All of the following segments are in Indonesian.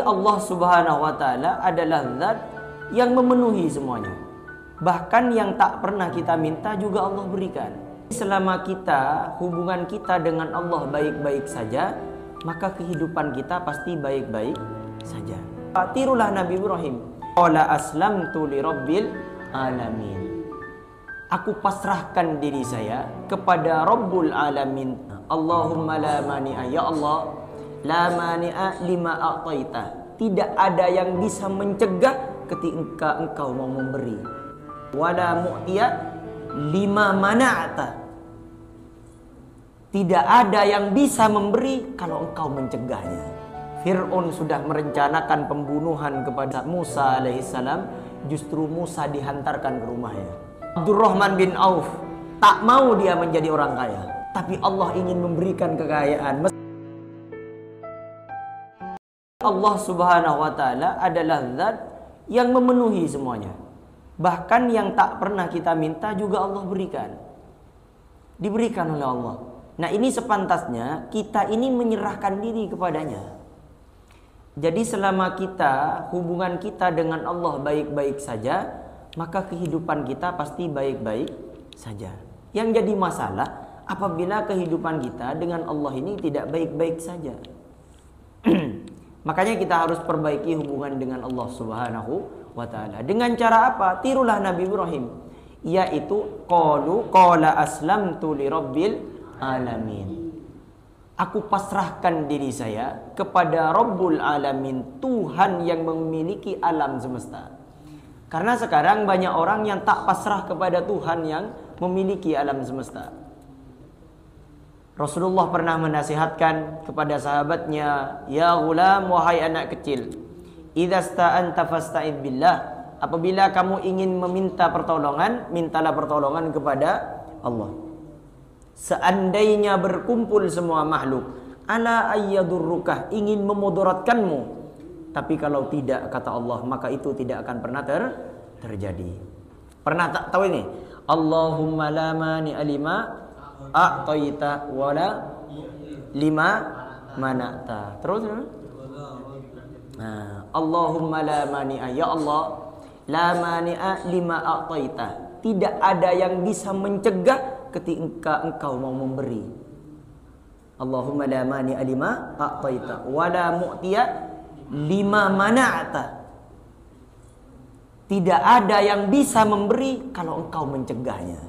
Allah Subhanahu wa Ta'ala adalah zat yang memenuhi semuanya. Bahkan yang tak pernah kita minta juga Allah berikan. Selama hubungan kita dengan Allah baik-baik saja, maka kehidupan kita pasti baik-baik saja. Tirulah Nabi Ibrahim. Qala aslamtu lirabbil alamin. Aku pasrahkan diri saya kepada Rabbul Alamin. Allahumma la mani'a, ya Allah, la mani'a lima a'taita. Tidak ada yang bisa mencegah ketika engkau mau memberi. Wala mu'tiya lima mana'ta. Tidak ada yang bisa memberi kalau engkau mencegahnya. Fir'aun sudah merencanakan pembunuhan kepada Musa alaihissalam. Justru Musa dihantarkan ke rumahnya. Abdurrahman bin Auf tak mau dia menjadi orang kaya, tapi Allah ingin memberikan kekayaan. Allah Subhanahu wa Ta'ala adalah zat yang memenuhi semuanya. Bahkan yang tak pernah kita minta juga Allah berikan. Diberikan oleh Allah. Nah, ini sepantasnya kita ini menyerahkan diri kepadanya. Jadi selama hubungan kita dengan Allah baik-baik saja, maka kehidupan kita pasti baik-baik saja. Yang jadi masalah apabila kehidupan kita dengan Allah ini tidak baik-baik saja. Makanya kita harus perbaiki hubungan dengan Allah Subhanahu wa Ta'ala. Dengan cara apa? Tirulah Nabi Ibrahim, yaitu qala aslamtu lirabbil alamin. Aku pasrahkan diri saya kepada Rabbul Alamin, Tuhan yang memiliki alam semesta. Karena sekarang banyak orang yang tak pasrah kepada Tuhan yang memiliki alam semesta. Rasulullah pernah menasihatkan kepada sahabatnya, ya ghulam, wahai anak kecil, idza sta'anta fasta'id billah. Apabila kamu ingin meminta pertolongan, mintalah pertolongan kepada Allah. Seandainya berkumpul semua makhluk, ala ayyadurrukah, ingin memudaratkanmu, tapi kalau tidak, kata Allah, maka itu tidak akan pernah terjadi. Pernah tak tahu ini? Allahumma la mani'a lima a'taita wala lima mana'ta. Terus Allahumma la mani'a, ya Allah, la mani'a lima a'taita. Tidak ada yang bisa mencegah ketika engkau mau memberi. Allahumma la mani'a lima a'taita wala mu'tiya lima mana'ta. Tidak ada yang bisa memberi kalau engkau mencegahnya.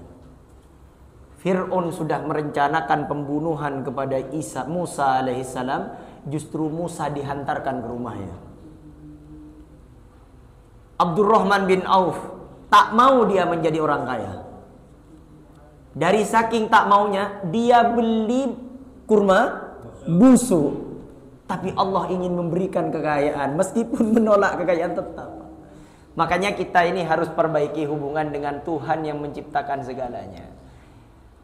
Fir'aun sudah merencanakan pembunuhan kepada Musa alaihissalam. Justru Musa dihantarkan ke rumahnya. Abdurrahman bin Auf tak mau dia menjadi orang kaya. Dari saking tak maunya, dia beli kurma busuk. Tapi Allah ingin memberikan kekayaan, meskipun menolak kekayaan tetap. Makanya kita ini harus perbaiki hubungan dengan Tuhan yang menciptakan segalanya.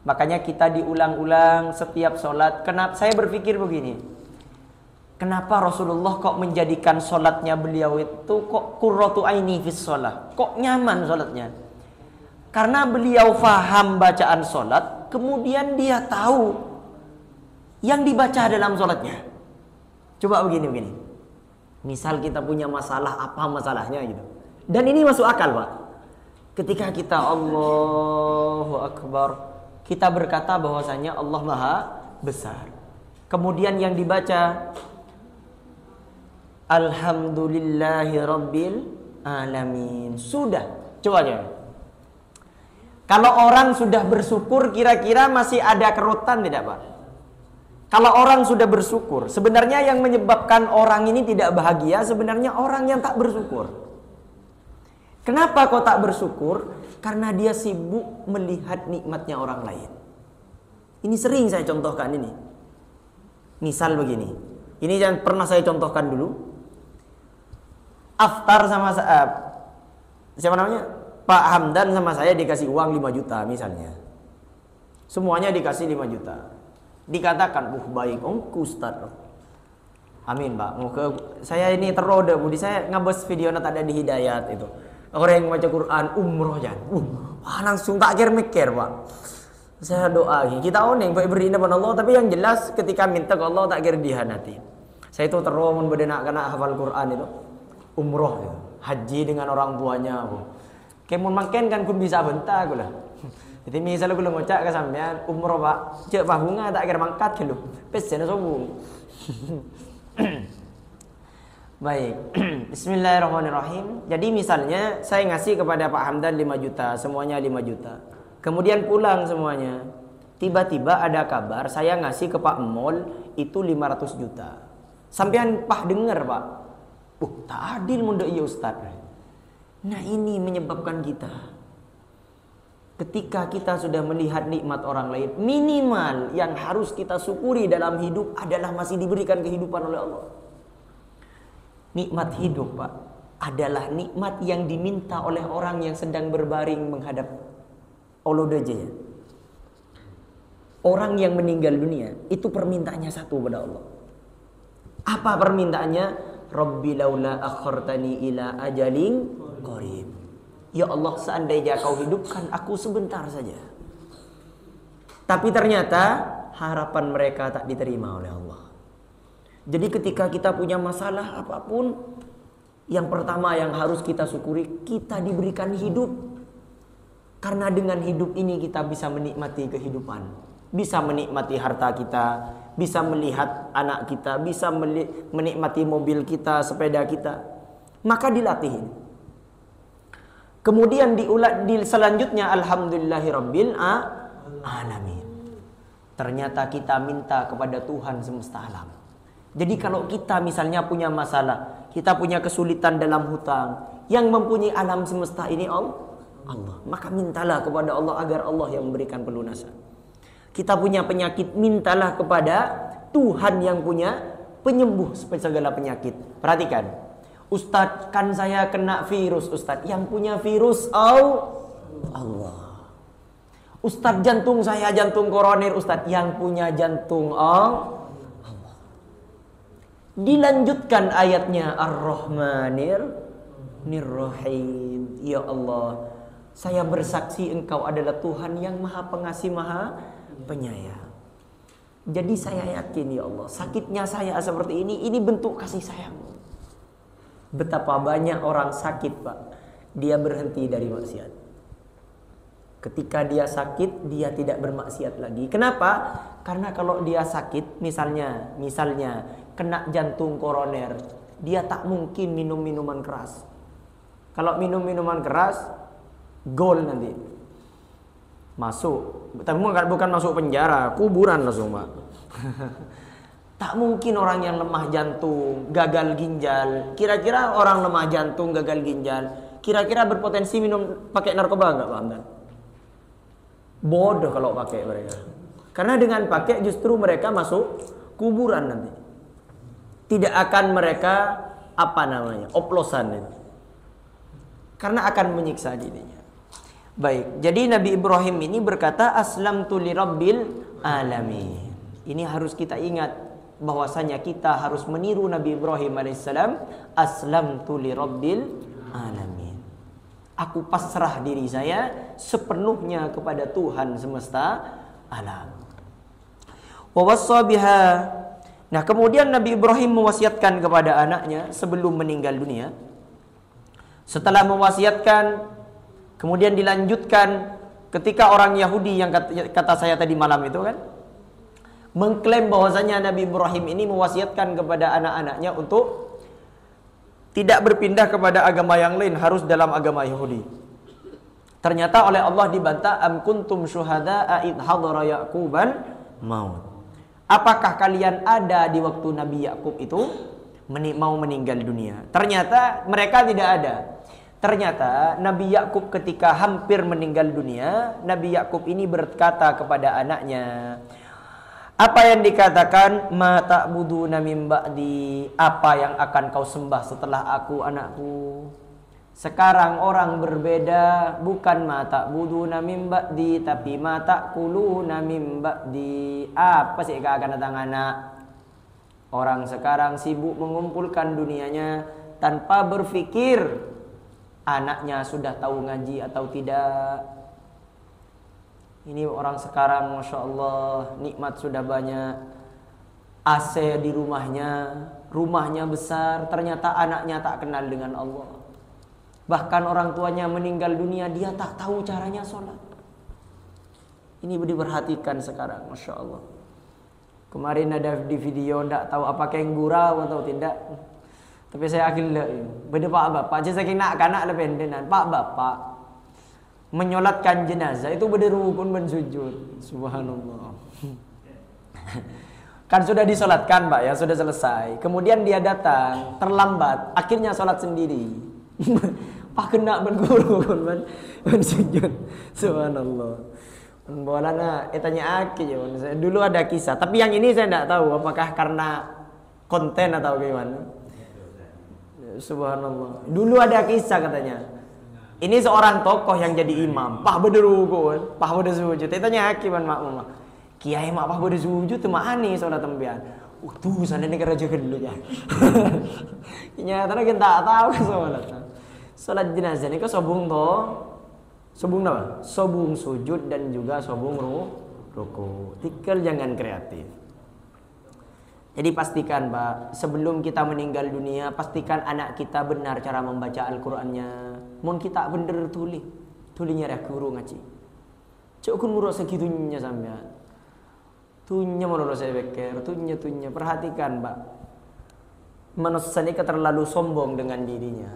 Makanya kita diulang-ulang setiap sholat. Kenapa saya berpikir begini? Kenapa Rasulullah kok menjadikan sholatnya beliau itu kok qurratu aini fis sholat? Kok nyaman sholatnya? Karena beliau faham bacaan sholat, kemudian dia tahu yang dibaca dalam sholatnya. Coba begini. Misal kita punya masalah, apa masalahnya gitu. Dan ini masuk akal, Pak. Ketika kita Allahu Akbar, kita berkata bahwasanya Allah Maha Besar. Kemudian yang dibaca Alhamdulillahi Rabbil Alamin. Sudah. Coba aja. Kalau orang sudah bersyukur, kira-kira masih ada kerutan tidak, Pak? Kalau orang sudah bersyukur, sebenarnya yang menyebabkan orang ini tidak bahagia sebenarnya orang yang tak bersyukur. Kenapa kok tak bersyukur? Karena dia sibuk melihat nikmatnya orang lain. Ini sering saya contohkan ini. Misal begini. Ini yang pernah saya contohkan dulu. Aftar sama siapa namanya? Pak Hamdan sama saya dikasih uang 5 juta misalnya. Semuanya dikasih 5 juta. Dikatakan, baik Ustaz. Amin, Pak. Saya ini terode, budi saya ngabes video tak ada di Hidayat itu. Orang yang baca Quran umroh jangan. Langsung tak mikir, Pak. Saya doa, kita oneng Pak beri nama Allah, tapi yang jelas ketika minta ke Allah tak kira dihanati. Saya itu terus bedenak kena hafal Quran itu umroh ya. Haji dengan orang tuanya aku. Kemun makin kan kun bisa bentar aku lah. Jadi misalnya aku ngocak ke sampean umroh Pak, cek bahunga tak kira mangkat ke lu. Pesen sobung. Baik. Bismillahirrahmanirrahim. Jadi misalnya saya ngasih kepada Pak Hamdan 5 juta, semuanya 5 juta. Kemudian pulang semuanya. Tiba-tiba ada kabar saya ngasih ke Pak Mol itu 500 juta. Sampean Pak dengar Pak. Tak adil mun iya Ustaz. Nah ini menyebabkan kita ketika kita sudah melihat nikmat orang lain, minimal yang harus kita syukuri dalam hidup adalah masih diberikan kehidupan oleh Allah. Nikmat hidup Pak adalah nikmat yang diminta oleh orang yang sedang berbaring menghadap Allah Dajjal. Orang yang meninggal dunia itu permintaannya satu pada Allah. Apa permintaannya? Rabbi laula akhartani ila ajalin qarib. Ya Allah, seandainya kau hidupkan aku sebentar saja. Tapi ternyata harapan mereka tak diterima oleh Allah. Jadi ketika kita punya masalah apapun, yang pertama yang harus kita syukuri, kita diberikan hidup. Karena dengan hidup ini kita bisa menikmati kehidupan. Bisa menikmati harta kita, bisa melihat anak kita, bisa menikmati mobil kita, sepeda kita. Maka dilatih. Kemudian selanjutnya alhamdulillahirabbil alamin. Ternyata kita minta kepada Tuhan semesta alam. Jadi kalau kita misalnya punya masalah, kita punya kesulitan dalam hutang, yang mempunyai alam semesta ini Allah, maka mintalah kepada Allah agar Allah yang memberikan pelunasan. Kita punya penyakit, mintalah kepada Tuhan yang punya penyembuh segala penyakit. Perhatikan, Ustadz, kan saya kena virus Ustadz. Yang punya virus Allah. Ustadz, jantung saya jantung koroner Ustadz. Yang punya jantung Allah. Dilanjutkan ayatnya, Ar-Rahmanir Rahim. Ya Allah, saya bersaksi Engkau adalah Tuhan yang Maha Pengasih, Maha Penyayang. Jadi saya yakin ya Allah, sakitnya saya seperti ini bentuk kasih sayang. Betapa banyak orang sakit Pak, dia berhenti dari maksiat. Ketika dia sakit, dia tidak bermaksiat lagi. Kenapa? Karena kalau dia sakit, misalnya kena jantung koroner, dia tak mungkin minum minuman keras. Kalau minum minuman keras, gol nanti. Masuk, tapi bukan masuk penjara, kuburan langsung Pak. Tak mungkin orang yang lemah jantung, gagal ginjal. Kira-kira orang lemah jantung, gagal ginjal, kira-kira berpotensi minum pakai narkoba enggak Pak Hamdan? Bodoh kalau pakai mereka. Karena dengan pakai justru mereka masuk kuburan nanti. Tidak akan mereka oplosan itu. Karena akan menyiksa dirinya. Baik, jadi Nabi Ibrahim ini berkata aslamtu lirabbil alamin. Ini harus kita ingat bahwasanya kita harus meniru Nabi Ibrahim alaihissalam, aslamtu lirabbil alamin. Aku pasrah diri saya sepenuhnya kepada Tuhan semesta alam. Wa wassa biha. Nah, kemudian Nabi Ibrahim mewasiatkan kepada anaknya sebelum meninggal dunia. Setelah mewasiatkan, kemudian dilanjutkan ketika orang Yahudi yang kata saya tadi malam itu kan mengklaim bahwasanya Nabi Ibrahim ini mewasiatkan kepada anak-anaknya untuk tidak berpindah kepada agama yang lain, harus dalam agama Yahudi. Ternyata oleh Allah dibantah, am kuntum syuhada'a id hadara Yaquban maut. Apakah kalian ada di waktu Nabi Yakub itu mau meninggal dunia? Ternyata mereka tidak ada. Ternyata Nabi Yakub ketika hampir meninggal dunia, Nabi Yakub ini berkata kepada anaknya, apa yang dikatakan ma ta'buduna min ba'di, apa yang akan kau sembah setelah aku, anakku? Sekarang orang berbeda, bukan ma ta'buduna min ba'di, tapi ma ta'kuluna min ba'di. Apa sih akan datang anak? Orang sekarang sibuk mengumpulkan dunianya tanpa berpikir anaknya sudah tahu ngaji atau tidak. Ini orang sekarang Masya Allah nikmat sudah banyak. AC di rumahnya besar, ternyata anaknya tak kenal dengan Allah. Bahkan orang tuanya meninggal dunia, dia tak tahu caranya sholat. Ini diperhatikan sekarang, Masya Allah. Kemarin ada di video, tidak tahu apakah yang gurau atau tidak. Tapi saya akhir beda pak bapak, jadi saya nak kanak lependenan pak bapak menyolatkan jenazah itu beda rukun bersujud. Subhanallah. Kan sudah disolatkan pak ya, sudah selesai. Kemudian dia datang terlambat, akhirnya sholat sendiri. Pak kena berguru bersujud. Subhanallah. Bolana tanya aki ya. Dulu ada kisah, tapi yang ini saya tidak tahu apakah karena konten atau bagaimana. Subhanallah. Dulu ada kisah katanya. Ini seorang tokoh yang jadi imam. Pah berderukun, pah bersujud. Tanya aki man mak mama. Kiai mak pah bersujud tu mak ani salat tembian. Tuh sana negara raja dulu ya. Nyata kita tak tahu salat. Salat jenazah ni kau sobung toh. Sobung apa? Sobung sujud dan juga sobung ruku. Tikal jangan kreatif. Jadi pastikan Pak, sebelum kita meninggal dunia, pastikan anak kita benar cara membaca Al-Qur'annya. Mun kita bener tulinya dah guru ngaji. Cok kun murah segitunya sampean. Tunya menurut saya beker, tunya. Perhatikan Pak. Manusia ini terlalu sombong dengan dirinya.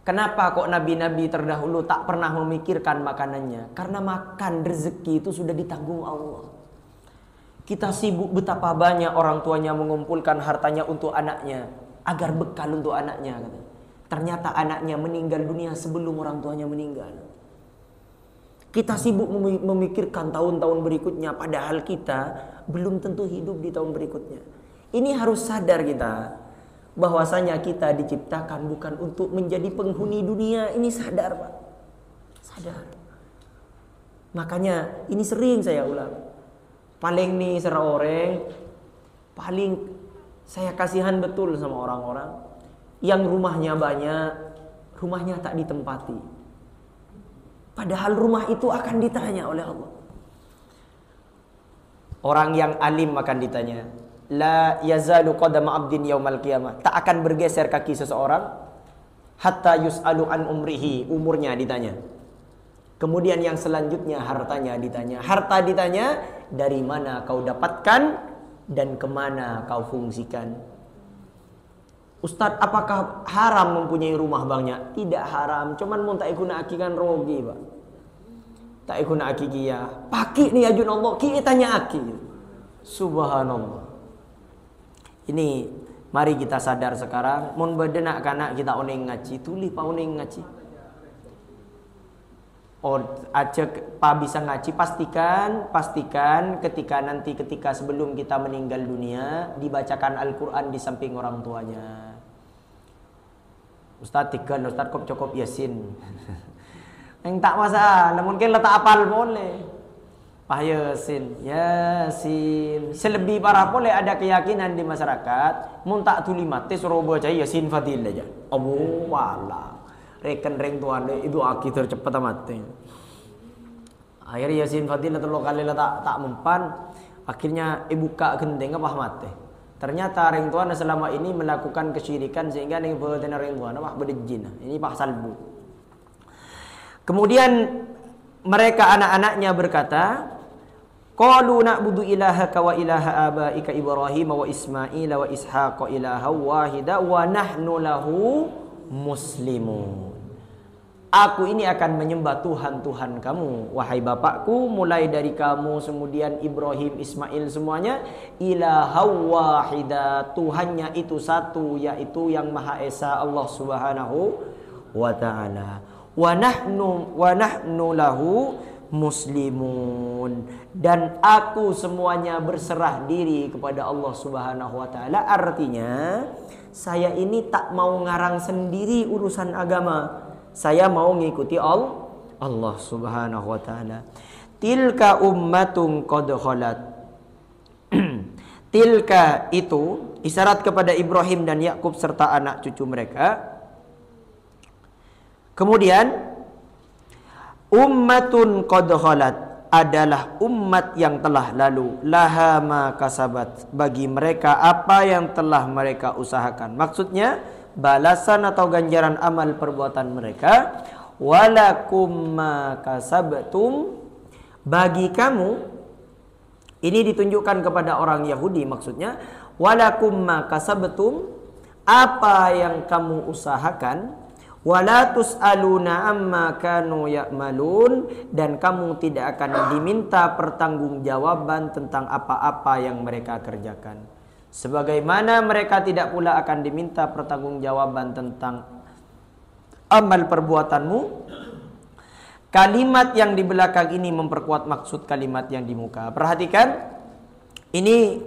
Kenapa kok nabi-nabi terdahulu tak pernah memikirkan makanannya? Karena makan rezeki itu sudah ditanggung Allah. Kita sibuk betapa banyak orang tuanya mengumpulkan hartanya untuk anaknya, agar bekal untuk anaknya. Ternyata anaknya meninggal dunia sebelum orang tuanya meninggal. Kita sibuk memikirkan tahun-tahun berikutnya, padahal kita belum tentu hidup di tahun berikutnya. Ini harus sadar kita, bahwasanya kita diciptakan bukan untuk menjadi penghuni dunia. Ini sadar Pak, sadar. Makanya ini sering saya ulang. Paling nih orang, paling saya kasihan betul sama orang-orang yang rumahnya banyak, rumahnya tak ditempati. Padahal rumah itu akan ditanya oleh Allah. Orang yang alim akan ditanya. La yazalu qadama abdin yaumal qiyamah. Tak akan bergeser kaki seseorang hatta yus'alu an umrihi, umurnya ditanya. Kemudian yang selanjutnya hartanya ditanya. Harta ditanya, dari mana kau dapatkan dan kemana kau fungsikan. Ustadz, apakah haram mempunyai rumah banyak? Tidak haram, cuman mau tak ikuna akikan rogi Pak. Tak ikuna aki kia. Paki nih ajun Allah, ki tanya aki. Subhanallah. Ini mari kita sadar sekarang. Mun bedenak kanak kita oneng ngaji, tuli pa oneng ngaji. Aja pa bisa ngaji, pastikan ketika sebelum kita meninggal dunia dibacakan Al-Qur'an di samping orang tuanya. Ustaz tikan, Ustaz kok cukup Yasin. Yang tak masalah, mungkin letak apal boleh. Pah Yasin. Selebih parah boleh ada keyakinan di masyarakat, mun tak tuli mati suruh baca Yasin Fadil aja. Oh wala. Reken tuan itu aki tercepat mati. Akhirnya Yasin Fadil atau kali tak mempan, akhirnya buka gendeng apa mati. Ternyata ring tuan selama ini melakukan kesyirikan sehingga ning badan ring tuan apa bedejin. Ini pak salbu. Kemudian mereka anak-anaknya berkata, qalu na'budu ilahaka wa ilaha abaika Ibrahim wa Ismail wa Ishaq ilaha wahida wa nahnu lahu muslimun. Aku ini akan menyembah Tuhan-Tuhan kamu, wahai bapakku, mulai dari kamu, kemudian Ibrahim, Ismail, semuanya ilaha wahida, Tuhannya itu satu, yaitu yang Maha Esa, Allah Subhanahu wa ta'ala. Wa nahnu lahu muslimun, dan aku semuanya berserah diri kepada Allah Subhanahu wa ta'ala. Artinya saya ini tak mau ngarang sendiri urusan agama, saya mau ngikuti Allah Subhanahu wa ta'ala. Tilka ummatun qad khalat. Tilka itu isyarat kepada Ibrahim dan Yakub serta anak cucu mereka. Kemudian ummatun qad khalat, adalah umat yang telah lalu, laha ma kasabat, bagi mereka apa yang telah mereka usahakan. Maksudnya balasan atau ganjaran amal perbuatan mereka. Walakum ma kasabtum, bagi kamu, ini ditunjukkan kepada orang Yahudi maksudnya. Walakum ma kasabtum, apa yang kamu usahakan. Wala tus'aluna amma kanu ya'malun, dan kamu tidak akan diminta pertanggungjawaban tentang apa-apa yang mereka kerjakan. Sebagaimana mereka tidak pula akan diminta pertanggungjawaban tentang amal perbuatanmu. Kalimat yang di belakang ini memperkuat maksud kalimat yang di muka. Perhatikan, ini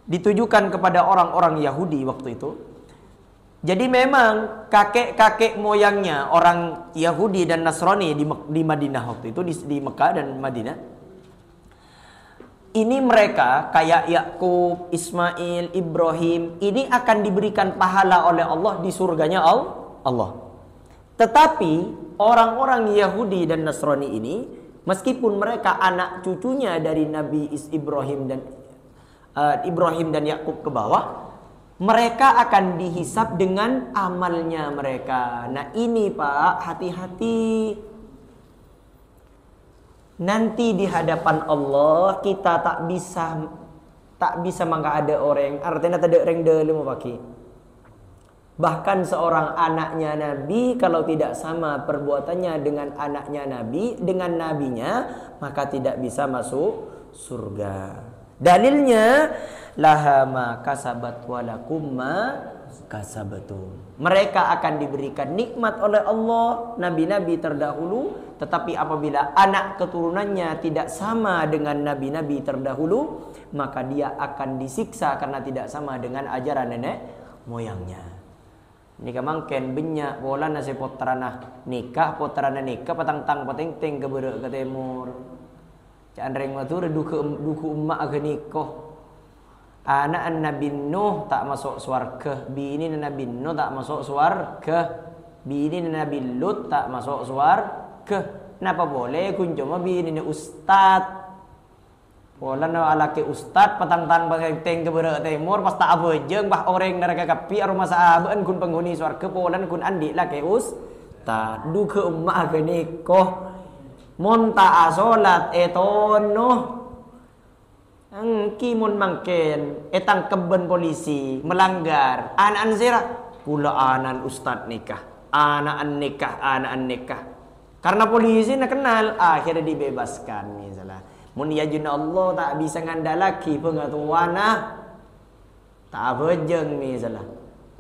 ditujukan kepada orang-orang Yahudi waktu itu. Jadi memang kakek-kakek moyangnya orang Yahudi dan Nasrani di Madinah waktu itu, di Mekah dan Madinah, ini mereka kayak Yakub, Ismail, Ibrahim, ini akan diberikan pahala oleh Allah di surganya Allah. Tetapi orang-orang Yahudi dan Nasrani ini, meskipun mereka anak cucunya dari Nabi Ibrahim dan Yakub ke bawah, mereka akan dihisab dengan amalnya mereka. Nah ini Pak, hati-hati. Nanti di hadapan Allah kita tak bisa mangga ada orang, artinya tak ada orang dalam pakai. Bahkan seorang anaknya Nabi, kalau tidak sama perbuatannya dengan anaknya Nabi, dengan nabinya, maka tidak bisa masuk surga. Dalilnya, laha ma kasabat walakum ma kasabtum. Mereka akan diberikan nikmat oleh Allah, nabi-nabi terdahulu, tetapi apabila anak keturunannya tidak sama dengan nabi-nabi terdahulu, maka dia akan disiksa karena tidak sama dengan ajaran nenek moyangnya. Ini kamangken benyak bola nasi potrana nikah patang-tang pateng-teng ke beureuh ke timur. Cak reng matur duku emak ke nikah. Anak Nabi Nuh tak masuk surga, bini Nabi Nuh tak masuk surga, bini Nabi Lut tak masuk surga. Kenapa boleh kunjung bini ustad? Pola na alaki ustad patang-tang pateng ke beureuh timur pas tak abejeng bah orang neraka kapi aroma saabeun kun penghuni surga polan kun andi lah ke ustad. Duku emak ke nikah. Monta asolat etono angki mun mangken etang keben polisi melanggar anak zira pula anak ustad nikah anak nikah karena polisi nak kenal akhirnya dibebaskan misalnya mun yajuna Allah tak bisa ngandalaki pengatuana tak bejeng misalnya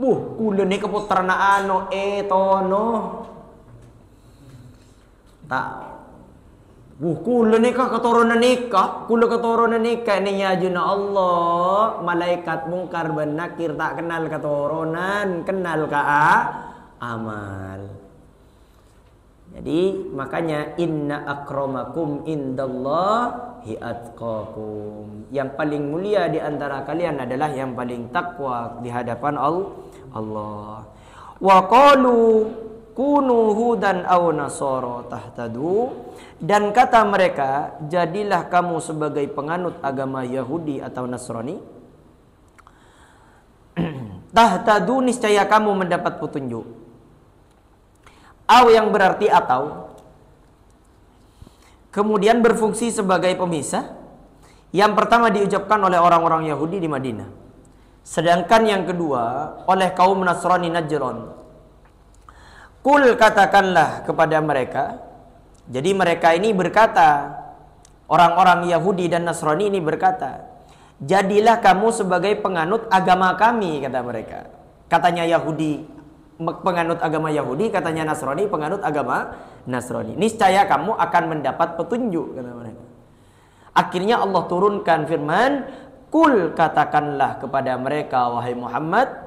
kula ni keputrana ano etono tak kula nikah keturunan nikah ni yajuna Allah malaikat mungkar dan nakir tak kenal keturunan, kenal ka amal. Jadi makanya inna akramakum indallahi atqakum. Yang paling mulia di antara kalian adalah yang paling takwa di hadapan Allah. Wa qalu kunu hudan aw nasara tahtadu, dan kata mereka, jadilah kamu sebagai penganut agama Yahudi atau Nasrani, tahtadu, niscaya kamu mendapat petunjuk. Aw yang berarti atau, kemudian berfungsi sebagai pemisah. Yang pertama diucapkan oleh orang-orang Yahudi di Madinah, sedangkan yang kedua oleh kaum Nasrani Najran. Kul, katakanlah kepada mereka. Jadi mereka ini berkata, orang-orang Yahudi dan Nasrani ini berkata, jadilah kamu sebagai penganut agama kami, kata mereka. Katanya Yahudi penganut agama Yahudi, katanya Nasrani penganut agama Nasrani. Niscaya kamu akan mendapat petunjuk, kata mereka. Akhirnya Allah turunkan firman, kul, katakanlah kepada mereka wahai Muhammad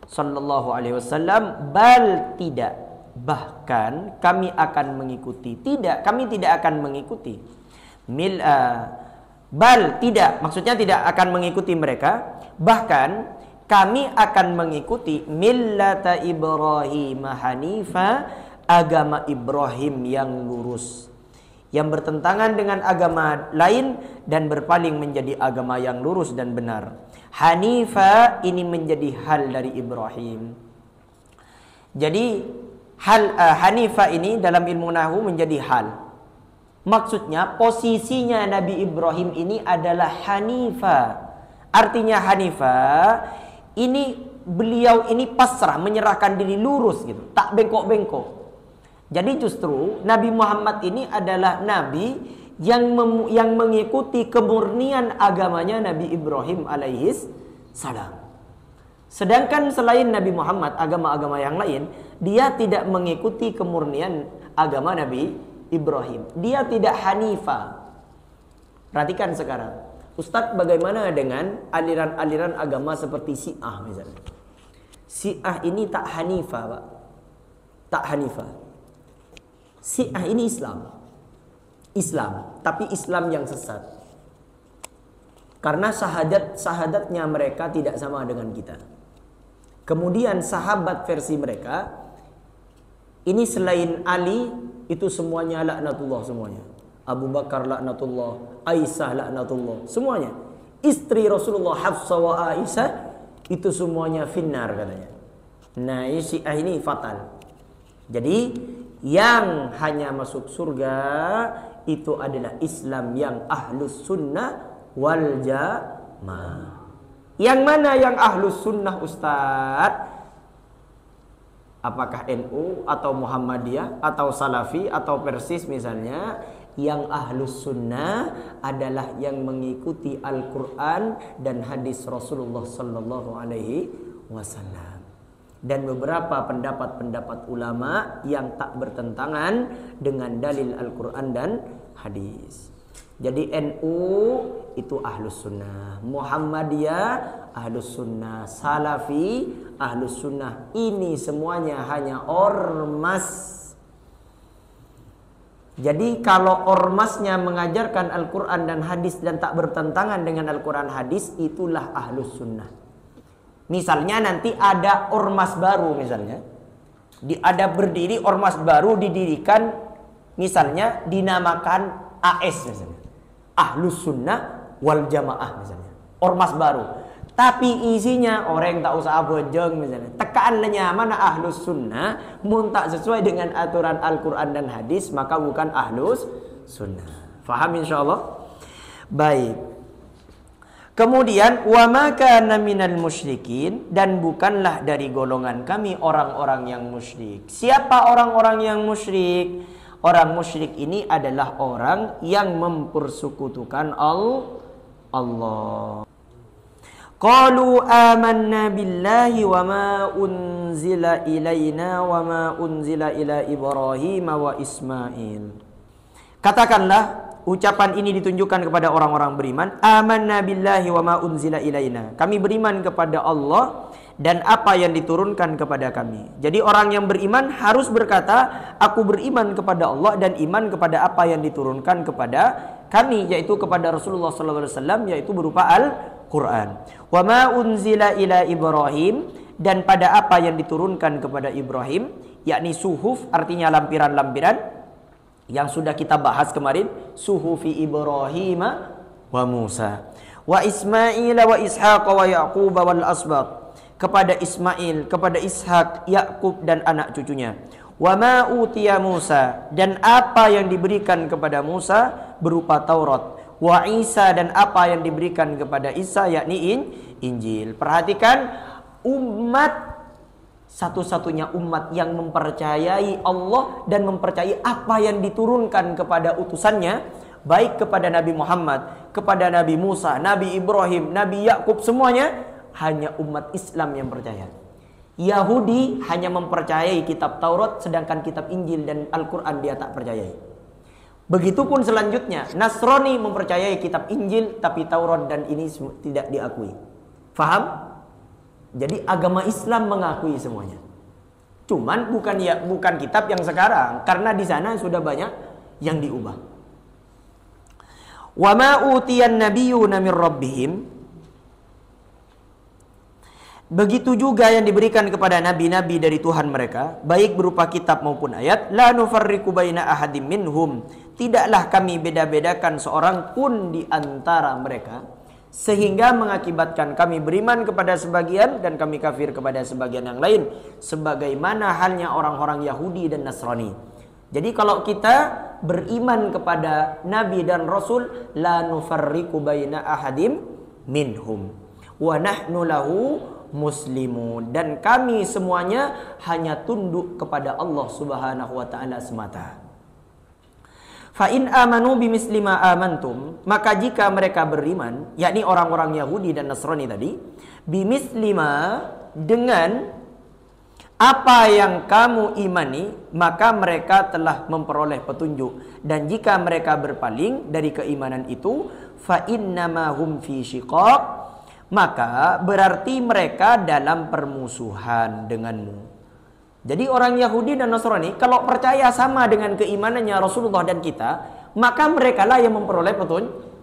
sallallahu alaihi wasallam, bal, tidak, bahkan kami akan mengikuti. Tidak, kami tidak akan mengikuti. Bal, tidak, maksudnya tidak akan mengikuti mereka, bahkan kami akan mengikuti millata Ibrahim hanifa, agama Ibrahim yang lurus. yang bertentangan dengan agama lain dan berpaling menjadi agama yang lurus dan benar. Hanifa ini menjadi hal dari Ibrahim. Jadi Hanifa ini dalam ilmu nahwu menjadi hal. Maksudnya posisinya Nabi Ibrahim ini adalah Hanifa. Artinya Hanifa ini beliau ini pasrah, menyerahkan diri lurus gitu, tak bengkok-bengkok. Jadi justru Nabi Muhammad ini adalah Nabi yang mengikuti kemurnian agamanya Nabi Ibrahim alaihis salam. Sedangkan selain Nabi Muhammad, agama-agama yang lain, dia tidak mengikuti kemurnian agama Nabi Ibrahim. Dia tidak Hanifah. Perhatikan sekarang, Ustadz, bagaimana dengan aliran-aliran agama seperti Syiah misalnya? Syiah ini tak Hanifah, Pak. Tak Hanifah. Syiah ini Islam, tapi Islam yang sesat. Karena sahadatnya mereka tidak sama dengan kita. Kemudian sahabat versi mereka ini selain Ali itu semuanya laknatullah semuanya. Abu Bakar laknatullah, Aisyah laknatullah, semuanya. Istri Rasulullah Hafsah wa Aisyah itu semuanya finnar katanya. Nah, Syiah ini fatal. Jadi yang hanya masuk surga itu adalah Islam yang ahlus sunnah wal jamaah. Yang mana yang ahlus sunnah, Ustadz? Apakah NU atau Muhammadiyah atau Salafi atau Persis misalnya? Yang ahlus sunnah adalah yang mengikuti Al-Quran dan hadis Rasulullah Sallallahu Alaihi Wasallam. Dan beberapa pendapat-pendapat ulama yang tak bertentangan dengan dalil Al-Quran dan hadis. Jadi NU itu ahlus sunnah, Muhammadiyah ahlus sunnah, Salafi ahlus sunnah. Ini semuanya hanya ormas. Jadi kalau ormasnya mengajarkan Al-Quran dan hadis dan tak bertentangan dengan Al-Quran hadis, itulah ahlus sunnah. Misalnya nanti ada ormas baru misalnya, ada berdiri ormas baru didirikan, misalnya dinamakan AS misalnya, Ahlus Sunnah wal Jamaah misalnya, ormas baru. Tapi isinya orang tak usah bojong misalnya, tekaannya mana Ahlus Sunnah, mun tak sesuai dengan aturan Al-Quran dan hadis, maka bukan Ahlus Sunnah. Faham insyaallah? Baik. Kemudian wa ma kana minal musyrikin, dan bukanlah dari golongan kami orang-orang yang musyrik. Siapa orang-orang yang musyrik? Orang musyrik ini adalah orang yang mempersekutukan Allah. Qalu amanna billahi wa ma unzila ilaina wa ma unzila ila Ibrahim wa Ismail. Katakanlah, ucapan ini ditunjukkan kepada orang-orang beriman. Amanna billahi wa ma unzila ilaina. Kami beriman kepada Allah dan apa yang diturunkan kepada kami. Jadi orang yang beriman harus berkata, aku beriman kepada Allah dan iman kepada apa yang diturunkan kepada kami, yaitu kepada Rasulullah SAW, yaitu berupa Al-Quran. Wa ma unzila ila Ibrahim, dan pada apa yang diturunkan kepada Ibrahim, yakni suhuf, artinya lampiran-lampiran yang sudah kita bahas kemarin, suhufi Ibrahim wa Musa wa Ismail wa Ishaq wa Yaqub wal asbat, kepada Ismail, kepada Ishak, Yakub dan anak cucunya. Wa ma utiya Musa, dan apa yang diberikan kepada Musa berupa Taurat. Wa Isa, dan apa yang diberikan kepada Isa, yakni Injil. Perhatikan, umat satu-satunya umat yang mempercayai Allah dan mempercayai apa yang diturunkan kepada utusannya, baik kepada Nabi Muhammad, kepada Nabi Musa, Nabi Ibrahim, Nabi Yakub, semuanya hanya umat Islam yang percaya. Yahudi hanya mempercayai kitab Taurat, sedangkan kitab Injil dan Al-Quran dia tak percayai. Begitupun selanjutnya, Nasrani mempercayai kitab Injil, tapi Taurat dan ini tidak diakui. Faham? Jadi agama Islam mengakui semuanya. Cuman bukan kitab yang sekarang, karena di sana sudah banyak yang diubah. Wa ma utiyan nabiyyuna min rabbihim, begitu juga yang diberikan kepada nabi-nabi dari Tuhan mereka, baik berupa kitab maupun ayat. La nufarriqu baina ahadim minhum, tidaklah kami beda-bedakan seorang pun di antara mereka, sehingga mengakibatkan kami beriman kepada sebagian dan kami kafir kepada sebagian yang lain, sebagaimana halnya orang-orang Yahudi dan Nasrani. Jadi kalau kita beriman kepada Nabi dan Rasul, la nufarriqu baina ahadim minhum wa nahnu lahu muslimun, dan kami semuanya hanya tunduk kepada Allah Subhanahu wa taala semata. Fa in amanu bimisli ma amantum, maka jika mereka beriman, yakni orang-orang Yahudi dan Nasrani tadi, bimisli ma, dengan apa yang kamu imani, maka mereka telah memperoleh petunjuk. Dan jika mereka berpaling dari keimanan itu, fa innama hum fi syiqaq, maka berarti mereka dalam permusuhan denganmu. Jadi orang Yahudi dan Nasrani kalau percaya sama dengan keimanannya Rasulullah dan kita, maka mereka lah yang memperoleh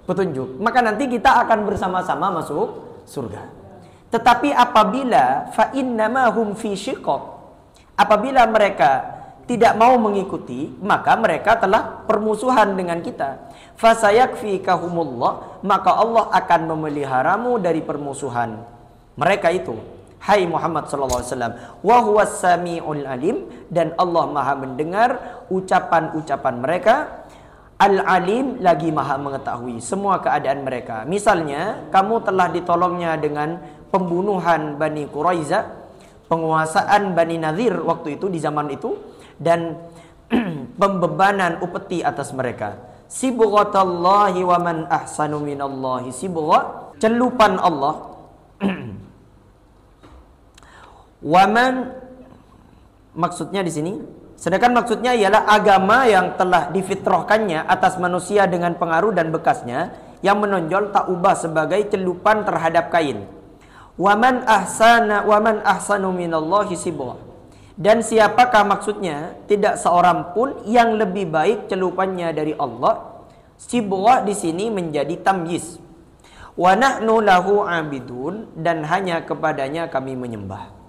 petunjuk. Maka nanti kita akan bersama-sama masuk surga. Tetapi apabila fa innama hum fi syiqaq, apabila mereka tidak mau mengikuti, maka mereka telah permusuhan dengan kita. Fasayakfikahumullah, maka Allah akan memeliharamu dari permusuhan mereka itu. Hai Muhammad sallallahu alaihi wasallam, wa huwas samiul alim, dan Allah Maha mendengar ucapan-ucapan mereka. Al-alim, lagi Maha mengetahui semua keadaan mereka. Misalnya, kamu telah ditolongnya dengan pembunuhan Bani Quraiza, penguasaan Bani Nadir waktu itu di zaman itu, dan pembebanan upeti atas mereka. Sibghatallahi wa man ahsanu minallahi sibgha, celupan Allah. Waman, maksudnya di sini, sedangkan maksudnya ialah agama yang telah difitrahkannya atas manusia dengan pengaruh dan bekasnya yang menonjol tak ubah sebagai celupan terhadap kain. Waman ahsanu minallahi sibgha, dan siapakah maksudnya tidak seorang pun yang lebih baik celupannya dari Allah. Sibgha di sini menjadi tamyiz. Wa nahnu lahu abidun, dan hanya kepadanya kami menyembah.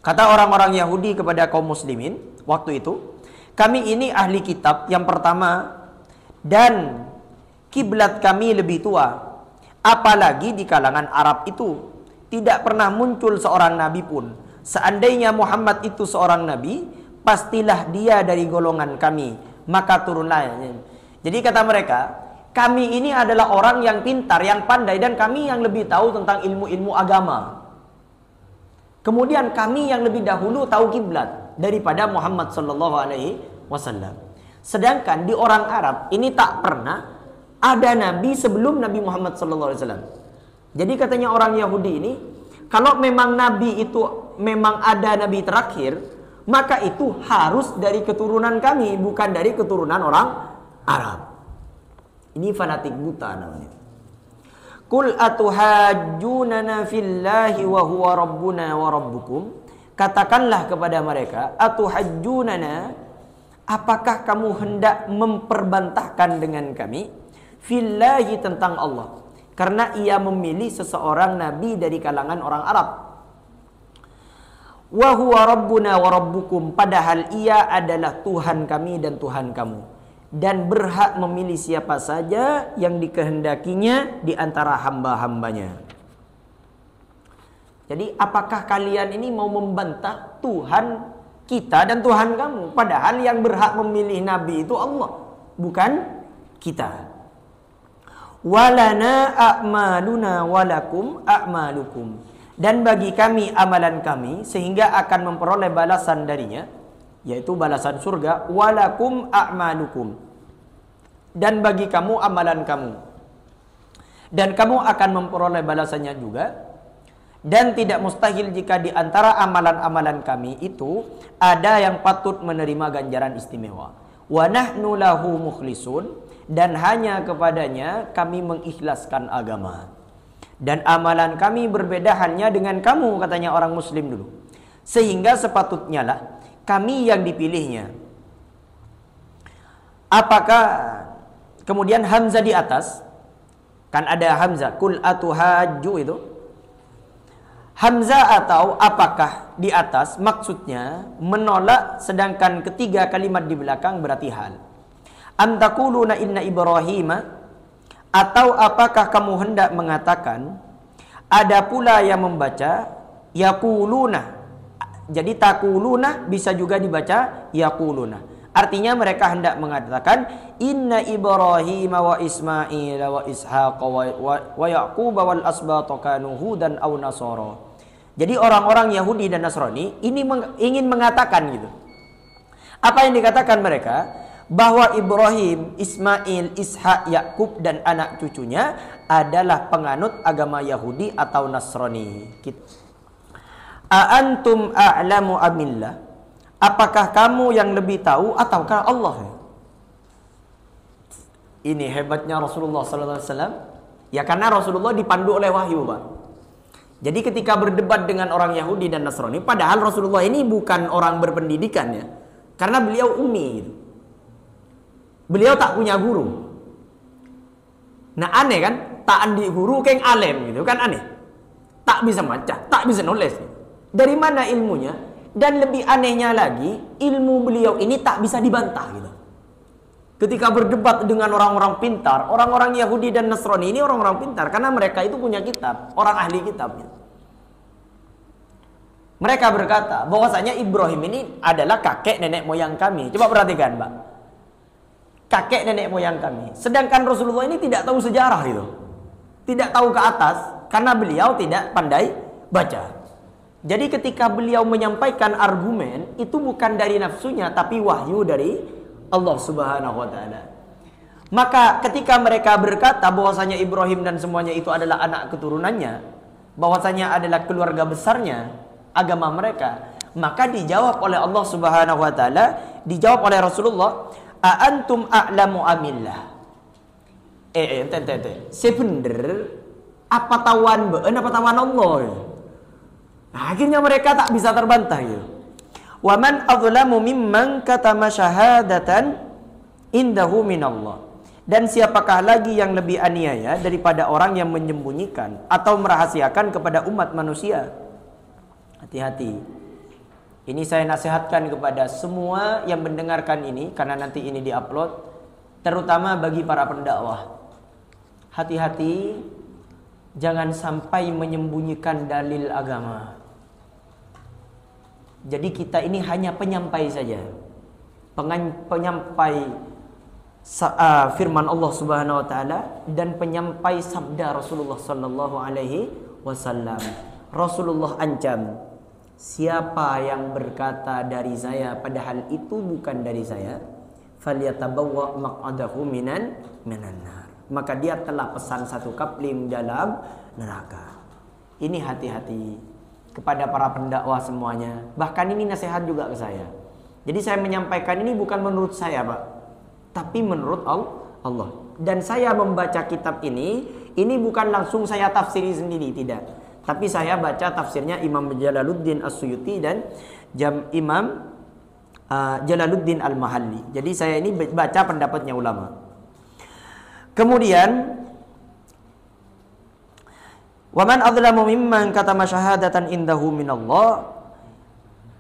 Kata orang-orang Yahudi kepada kaum muslimin waktu itu, kami ini ahli kitab yang pertama dan kiblat kami lebih tua. Apalagi di kalangan Arab itu tidak pernah muncul seorang nabi pun. Seandainya Muhammad itu seorang nabi, pastilah dia dari golongan kami, maka turunlah. Jadi kata mereka, kami ini adalah orang yang pintar, yang pandai, dan kami yang lebih tahu tentang ilmu-ilmu agama. Kemudian kami yang lebih dahulu tahu kiblat daripada Muhammad sallallahu alaihi wasallam. Sedangkan di orang Arab ini tak pernah ada nabi sebelum Nabi Muhammad sallallahu alaihi wasallam. Jadi katanya orang Yahudi ini, kalau memang nabi itu memang ada nabi terakhir, maka itu harus dari keturunan kami, bukan dari keturunan orang Arab. Ini fanatik buta namanya. Qul atuhajjunana fillahi wa huwa rabbuna wa rabbukum. Katakanlah kepada mereka, atuhajjunana, apakah kamu hendak memperbantahkan dengan kami, fillahi, tentang Allah, karena ia memilih seseorang nabi dari kalangan orang Arab. Wa huwa rabbuna wa rabbukum, padahal ia adalah Tuhan kami dan Tuhan kamu, dan berhak memilih siapa saja yang dikehendakinya di antara hamba-hambanya. Jadi apakah kalian ini mau membantah Tuhan kita dan Tuhan kamu, padahal yang berhak memilih nabi itu Allah, bukan kita. Walana a'maluna walakum a'malukum, dan bagi kami amalan kami, sehingga akan memperoleh balasan darinya, yaitu balasan surga. Walakum a'malukum, dan bagi kamu amalan kamu, dan kamu akan memperoleh balasannya juga. Dan tidak mustahil jika di antara amalan-amalan kami itu ada yang patut menerima ganjaran istimewa. Wa nahnu lahu mukhlisun, dan hanya kepadanya kami mengikhlaskan agama. Dan amalan kami berbeda hanya dengan kamu, katanya orang muslim dulu, sehingga sepatutnya lah kami yang dipilihnya. Apakah kemudian hamzah di atas, kan ada hamzah kul atuhajju itu, hamzah atau apakah di atas maksudnya menolak, sedangkan ketiga kalimat di belakang berarti hal. Am taquluna inna Ibrahim, atau apakah kamu hendak mengatakan, ada pula yang membaca yaquluna. Jadi taquluna bisa juga dibaca yaquluna. Artinya mereka hendak mengatakan inna Ibrahim wa Ismail wa Ishaq wa Yaqub wal asbata kanu hudan aw nasara. Jadi orang-orang Yahudi dan Nasrani ini ingin mengatakan gitu. Apa yang dikatakan mereka? Bahwa Ibrahim, Ismail, Ishak, Yakub dan anak cucunya adalah penganut agama Yahudi atau Nasrani. A antum a'lamu amillah? Apakah kamu yang lebih tahu ataukah Allah? Ini hebatnya Rasulullah sallallahu alaihi wasallam. Ya karena Rasulullah dipandu oleh wahyu, Pak. Jadi ketika berdebat dengan orang Yahudi dan Nasrani, padahal Rasulullah ini bukan orang berpendidikan ya. Karena beliau ummi gitu. Beliau tak punya guru. Nah aneh kan? Tak andi guru keng alim gitu kan aneh. Tak bisa baca, tak bisa nulis. Dari mana ilmunya? Dan lebih anehnya lagi, ilmu beliau ini tak bisa dibantah gitu. Ketika berdebat dengan orang-orang pintar, orang-orang Yahudi dan Nasrani ini orang-orang pintar karena mereka itu punya kitab, orang ahli kitab gitu. Mereka berkata bahwasanya Ibrahim ini adalah kakek nenek moyang kami. Coba perhatikan, Mbak. Kakek nenek moyang kami. Sedangkan Rasulullah ini tidak tahu sejarah gitu. Tidak tahu ke atas karena beliau tidak pandai baca. Jadi ketika beliau menyampaikan argumen, itu bukan dari nafsunya, tapi wahyu dari Allah Subhanahu wa ta'ala. Maka ketika mereka berkata bahwasanya Ibrahim dan semuanya itu adalah anak keturunannya, bahwasanya adalah keluarga besarnya agama mereka, maka dijawab oleh Allah Subhanahu wa ta'ala, dijawab oleh Rasulullah, a antum a'lamu amillah. Sebener apa tawan beun apa tawan Allah ya? Nah, akhirnya mereka tak bisa terbantah gitu. Wa man adzlamu mimman katama syahadatan indahu minallah. Dan siapakah lagi yang lebih aniaya daripada orang yang menyembunyikan atau merahasiakan kepada umat manusia? Hati-hati. Ini saya nasihatkan kepada semua yang mendengarkan ini karena nanti ini diupload, terutama bagi para pendakwah. Hati-hati, jangan sampai menyembunyikan dalil agama. Jadi kita ini hanya penyampai saja, penyampai firman Allah Subhanahu Wa Taala dan penyampai sabda Rasulullah Sallallahu Alaihi Wasallam. Rasulullah ancam, siapa yang berkata dari saya padahal itu bukan dari saya, falyatabawwa maq'adahu minan nar. Maka dia telah pesan satu kapling dalam neraka. Ini hati-hati kepada para pendakwah semuanya. Bahkan ini nasihat juga ke saya. Jadi saya menyampaikan ini bukan menurut saya, Pak, tapi menurut Allah. Dan saya membaca kitab ini bukan langsung saya tafsiri sendiri, tidak. Tapi saya baca tafsirnya Imam Jalaluddin As-Suyuti dan Imam Jalaluddin Al-Mahalli. Jadi saya ini baca pendapatnya ulama. Kemudian waman adzlamu mimman katama syahadatan indahu minallah.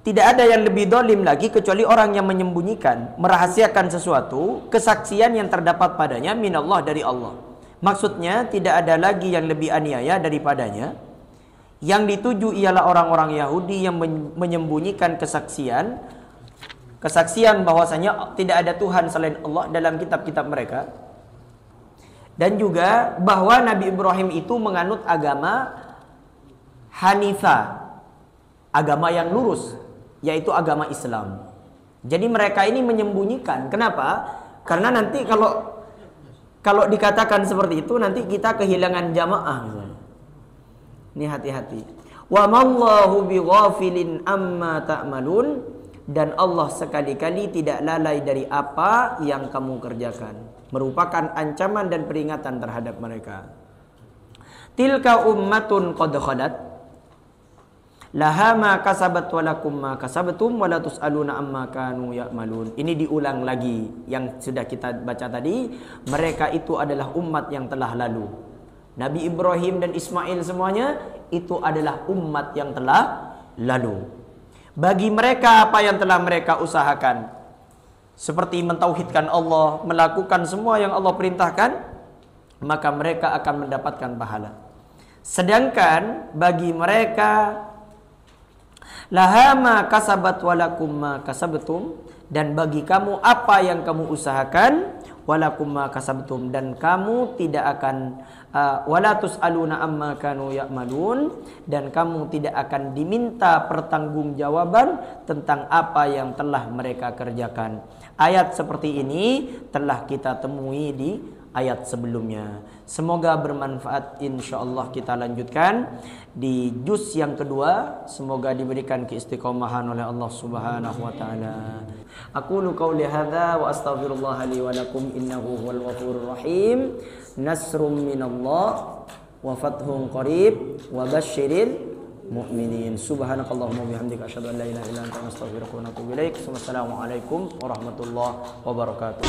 Tidak ada yang lebih dolim lagi kecuali orang yang menyembunyikan, merahasiakan sesuatu, kesaksian yang terdapat padanya minallah dari Allah. Maksudnya tidak ada lagi yang lebih aniaya daripadanya. Yang dituju ialah orang-orang Yahudi yang menyembunyikan kesaksian bahwasanya tidak ada Tuhan selain Allah dalam kitab-kitab mereka. Dan juga bahwa Nabi Ibrahim itu menganut agama Hanifah, agama yang lurus, yaitu agama Islam. Jadi mereka ini menyembunyikan. Kenapa? Karena nanti kalau dikatakan seperti itu nanti kita kehilangan jamaah. Ini hati-hati. Wa mallahu bighafilin amma ta'malun, dan Allah sekali-kali tidak lalai dari apa yang kamu kerjakan. Merupakan ancaman dan peringatan terhadap mereka. Tilka ummatun qad khalat laha ma kasabat wa lakum ma kasabtum wa la tusaluna amma kanu ya'malun. Ini diulang lagi yang sudah kita baca tadi. Mereka itu adalah umat yang telah lalu. Nabi Ibrahim dan Ismail semuanya itu adalah umat yang telah lalu. Bagi mereka apa yang telah mereka usahakan, seperti mentauhidkan Allah, melakukan semua yang Allah perintahkan, maka mereka akan mendapatkan pahala. Sedangkan bagi mereka laha ma kasabat walakum ma kasabtum, dan bagi kamu apa yang kamu usahakan, walakum ma kasabtum, dan kamu tidak akan wala tusaluna amma kanu ya'malun, dan kamu tidak akan diminta pertanggungjawaban tentang apa yang telah mereka kerjakan. Ayat seperti ini telah kita temui di ayat sebelumnya. Semoga bermanfaat. Insyaallah kita lanjutkan di juz yang kedua. Semoga diberikan keistiqomahan oleh Allah Subhanahu wa taala. Aqulu qauli hadza wa astaghfirullah li wa lakum innahu huwal ghafurur rahim. Nasrum minallah wa fathun qarib wa basyiril mu'minin. Subhanakallahumma bihamdika asyhadu an la ilaha illa anta astaghfiruka wa atubu ilaik. Wassalamualaikum warahmatullahi wabarakatuh.